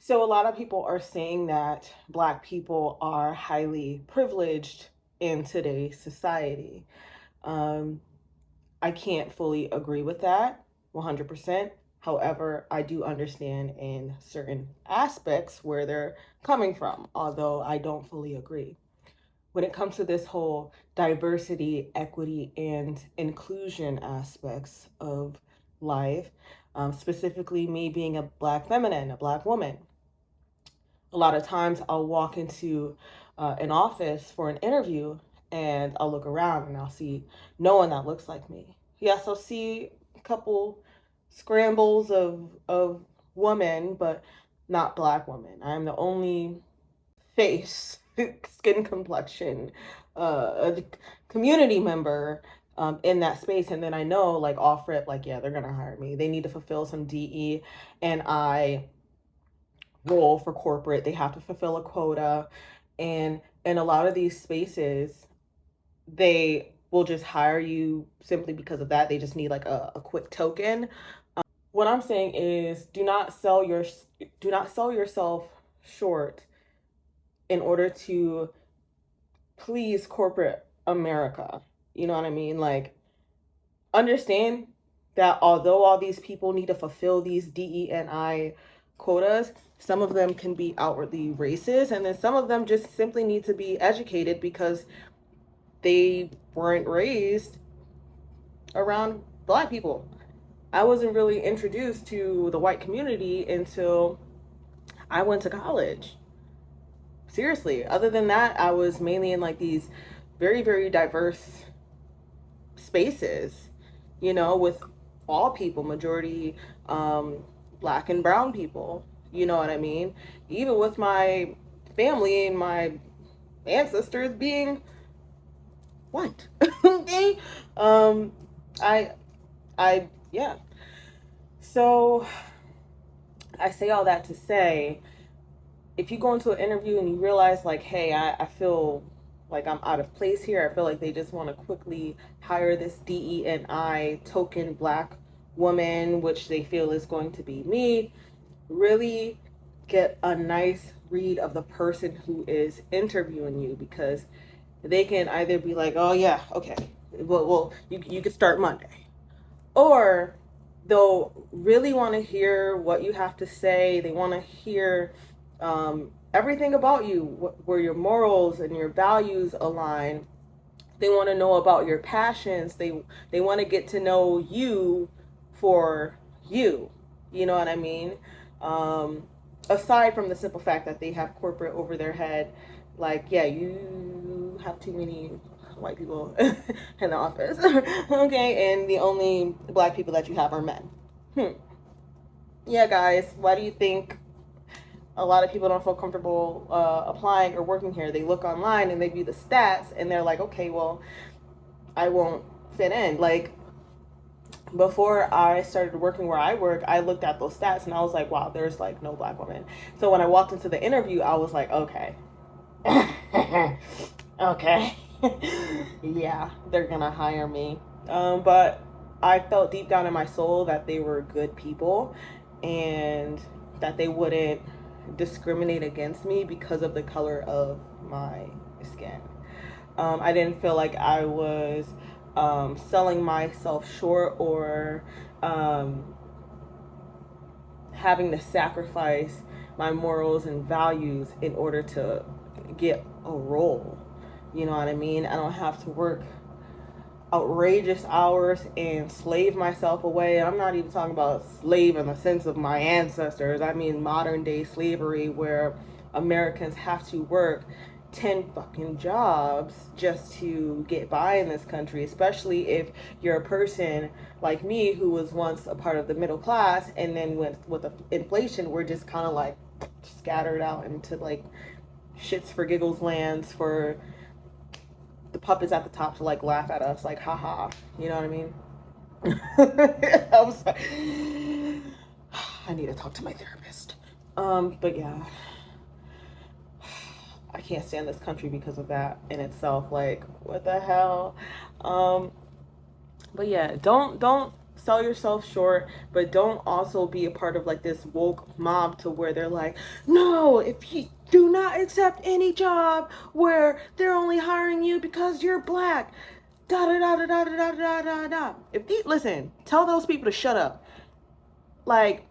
So a lot of people are saying that Black people are highly privileged in today's society. Um, I can't fully agree with that 100%. However, I do understand in certain aspects where they're coming from, although I don't fully agree. When it comes to this whole diversity, equity, and inclusion aspects of life, specifically me being a Black feminine, a Black woman, a lot of times I'll walk into an office for an interview and I'll look around and I'll see no one that looks like me. Yes, I'll see a couple scrambles of women, but not Black women. I'm the only face, skin complexion, a community member in that space. And then I know, like, off rip, like, yeah, they're going to hire me. They need to fulfill some DE. And I role for corporate. They have to fulfill a quota. And in a lot of these spaces, they will just hire you simply because of that. They just need like a quick token. What I'm saying is do not sell yourself short in order to please corporate America. You know what I mean? Like, understand that although all these people need to fulfill these DEI quotas, some of them can be outwardly racist, and then some of them just simply need to be educated because they weren't raised around Black people. I wasn't really introduced to the white community until I went to college. Seriously. Other than that, I was mainly in like these very, very diverse spaces, with all people, majority Black and brown people. You know what I mean? Even with my family and my ancestors being white. Okay. Um, I, yeah. So I say all that to say, if you go into an interview and you realize, like, hey, I feel like I'm out of place here. I feel like they just want to quickly hire this DEI token Black woman, which they feel is going to be me. Really get a nice read of the person who is interviewing you, because they can either be like, oh, yeah, okay, well you can start Monday. Or they'll really want to hear what you have to say. They want to hear everything about you, where your morals and your values align. They want to know about your passions. They want to get to know you for you. You know what I mean? Aside from the simple fact that they have corporate over their head, like, yeah, you have too many white people in the office. Okay, and the only Black people that you have are men. Yeah, guys, why do you think a lot of people don't feel comfortable applying or working here? They look online and they view the stats and they're like, okay, well, I won't fit in. Like, before I started working where I work, I looked at those stats and I was like, wow, there's like no Black women. So when I walked into the interview, I was like, okay. Okay. Yeah, they're gonna hire me. But I felt deep down in my soul that they were good people and that they wouldn't discriminate against me because of the color of my skin. I didn't feel like I was selling myself short or having to sacrifice my morals and values in order to get a role. You know what I mean? I don't have to work outrageous hours and slave myself away. I'm not even talking about slave in the sense of my ancestors. I mean modern day slavery, where Americans have to work 10 fucking jobs just to get by in this country, especially if you're a person like me who was once a part of the middle class, and then with the inflation, we're just kind of like scattered out into like shits for giggles lands for the puppets at the top to like laugh at us, like, haha, you know what I mean? I was like, I need to talk to my therapist. But yeah, I can't stand this country because of that in itself. Like, what the hell? But yeah, don't sell yourself short, but don't also be a part of like this woke mob to where they're like, no, if you do not accept any job where they're only hiring you because you're black, da da da da da da da da da. If they listen, tell those people to shut up. Like,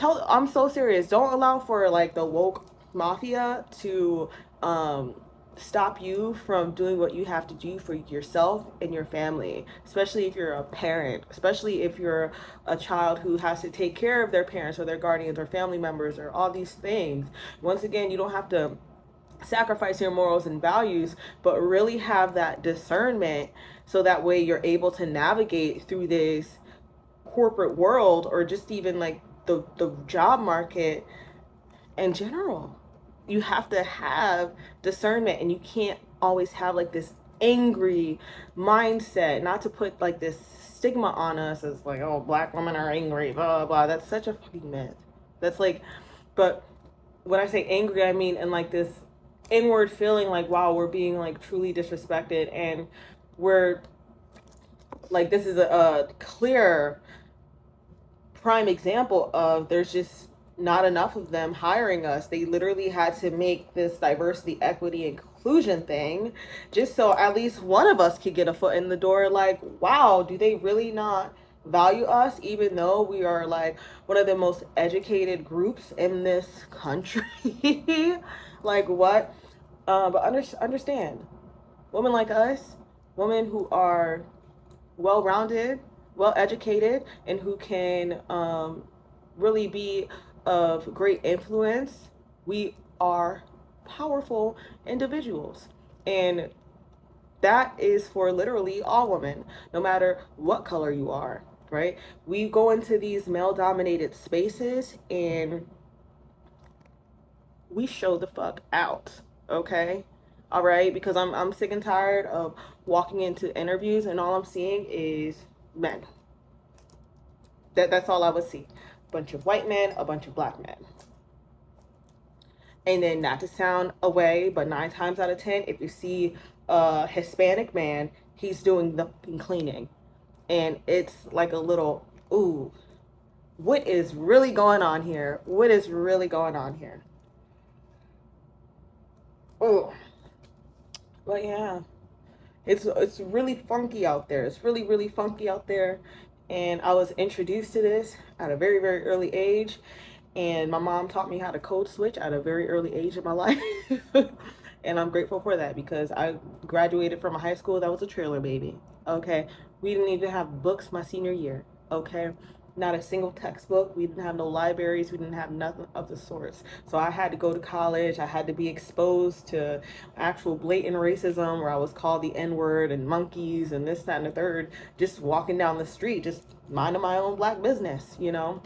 I'm so serious. Don't allow for like the woke mafia to um stop you from doing what you have to do for yourself and your family, especially if you're a parent, especially if you're a child who has to take care of their parents or their guardians or family members or all these things. Once again, you don't have to sacrifice your morals and values, but really have that discernment so that way you're able to navigate through this corporate world or just even like the job market in general. You have to have discernment, and you can't always have like this angry mindset. Not to put like this stigma on us as like, oh, black women are angry, blah blah blah. That's such a fucking myth. That's like, but when I say angry, I mean in like this inward feeling like, wow, we're being like truly disrespected, and we're like, this is a clear prime example of there's just not enough of them hiring us. They literally had to make this diversity, equity, inclusion thing just so at least one of us could get a foot in the door. Like, wow, do they really not value us, even though we are like one of the most educated groups in this country? Like, what? But understand, women like us, women who are well-rounded, well-educated, and who can really be of great influence, we are powerful individuals. And that is for literally all women, no matter what color you are, right? We go into these male-dominated spaces and we show the fuck out, okay? All right, because I'm sick and tired of walking into interviews and all I'm seeing is men. That's all I would see. A bunch of white men, a bunch of black men. And then, not to sound away, but 9 times out of 10, if you see a Hispanic man, he's doing the cleaning. And it's like a little, ooh, what is really going on here? What is really going on here? Oh, but yeah, it's really funky out there. It's really funky out there. And I was introduced to this at a very early age, and my mom taught me how to code switch at a very early age in my life. And I'm grateful for that because I graduated from a high school that was a trailer baby. Okay, we didn't even have books my senior year. Okay, not a single textbook. We didn't have no libraries. We didn't have nothing of the sorts. So I had to go to college. I had to be exposed to actual blatant racism where I was called the N-word and monkeys and this, that, and the third, just walking down the street, just minding my own black business, you know?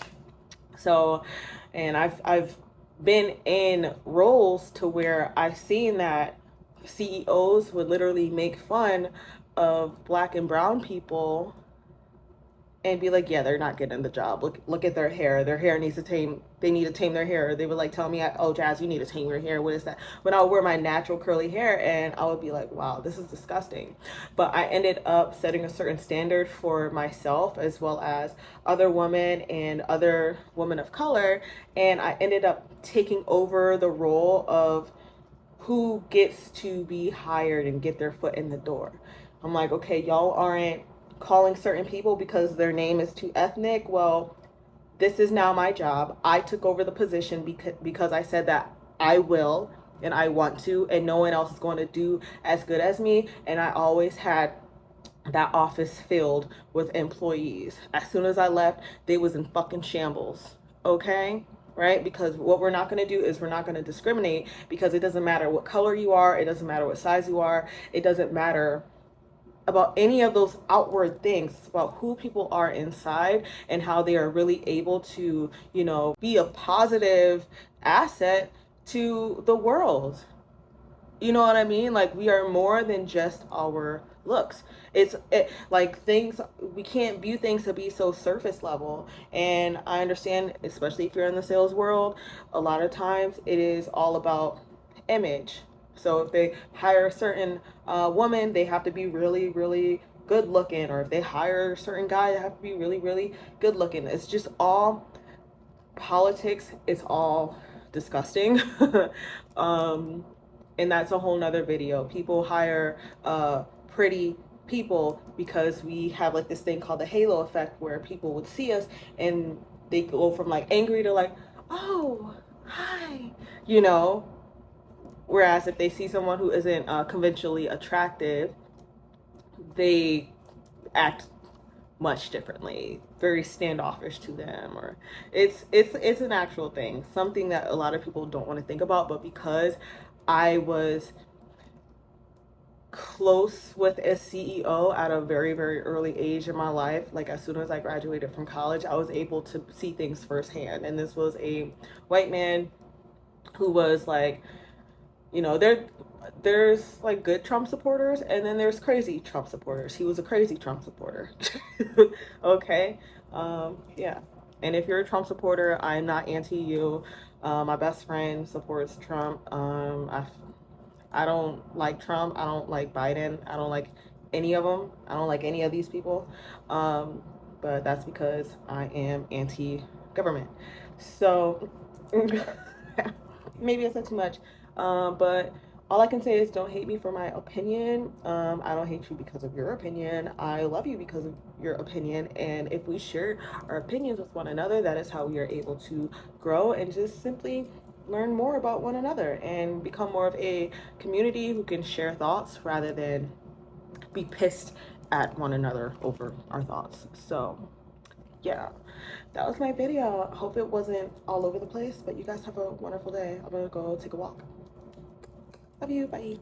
So, and I've been in roles to where I've seen that CEOs would literally make fun of black and brown people and be like, yeah, they're not getting the job. Look at their hair. Their hair needs to tame. They need to tame their hair. They would like tell me, oh, Jazz, you need to tame your hair. What is that? When I would wear my natural curly hair, and I would be like, wow, this is disgusting. But I ended up setting a certain standard for myself as well as other women and other women of color. And I ended up taking over the role of who gets to be hired and get their foot in the door. I'm like, okay, y'all aren't calling certain people because their name is too ethnic. Well, this is now my job. I took over the position because I said that I will and I want to, and no one else is going to do as good as me. And I always had that office filled with employees. As soon as I left, they was in fucking shambles. Okay? Right? Because what we're not going to do is we're not going to discriminate, because it doesn't matter what color you are, it doesn't matter what size you are, it doesn't matter about any of those outward things. It's about who people are inside and how they are really able to, you know, be a positive asset to the world. You know what I mean? Like, we are more than just our looks. Like, things, we can't view things to be so surface level. And I understand, especially if you're in the sales world, a lot of times it is all about image. So if they hire a certain woman, they have to be really good looking, or if they hire a certain guy, they have to be really, really good looking. It's just all politics. It's all disgusting. um, and that's a whole nother video. People hire pretty people because we have like this thing called the halo effect, where people would see us and they go from like angry to like, oh, hi, you know. Whereas if they see someone who isn't conventionally attractive, they act much differently, very standoffish to them, or it's an actual thing, something that a lot of people don't want to think about. But because I was close with a CEO at a very, very early age in my life, like as soon as I graduated from college, I was able to see things firsthand. And this was a white man who was like, you know, there's like good Trump supporters and then there's crazy Trump supporters. He was a crazy Trump supporter. Okay. Yeah. And if you're a Trump supporter, I'm not anti you. My best friend supports Trump. I don't like Trump. I don't like Biden. I don't like any of them. I don't like any of these people. But that's because I am anti-government. So maybe I said too much. But all I can say is don't hate me for my opinion. I don't hate you because of your opinion. I love you because of your opinion. And if we share our opinions with one another, that is how we are able to grow and just simply learn more about one another and become more of a community who can share thoughts rather than be pissed at one another over our thoughts. So yeah, that was my video. I hope it wasn't all over the place, but you guys have a wonderful day. I'm gonna go take a walk. Love you. Bye.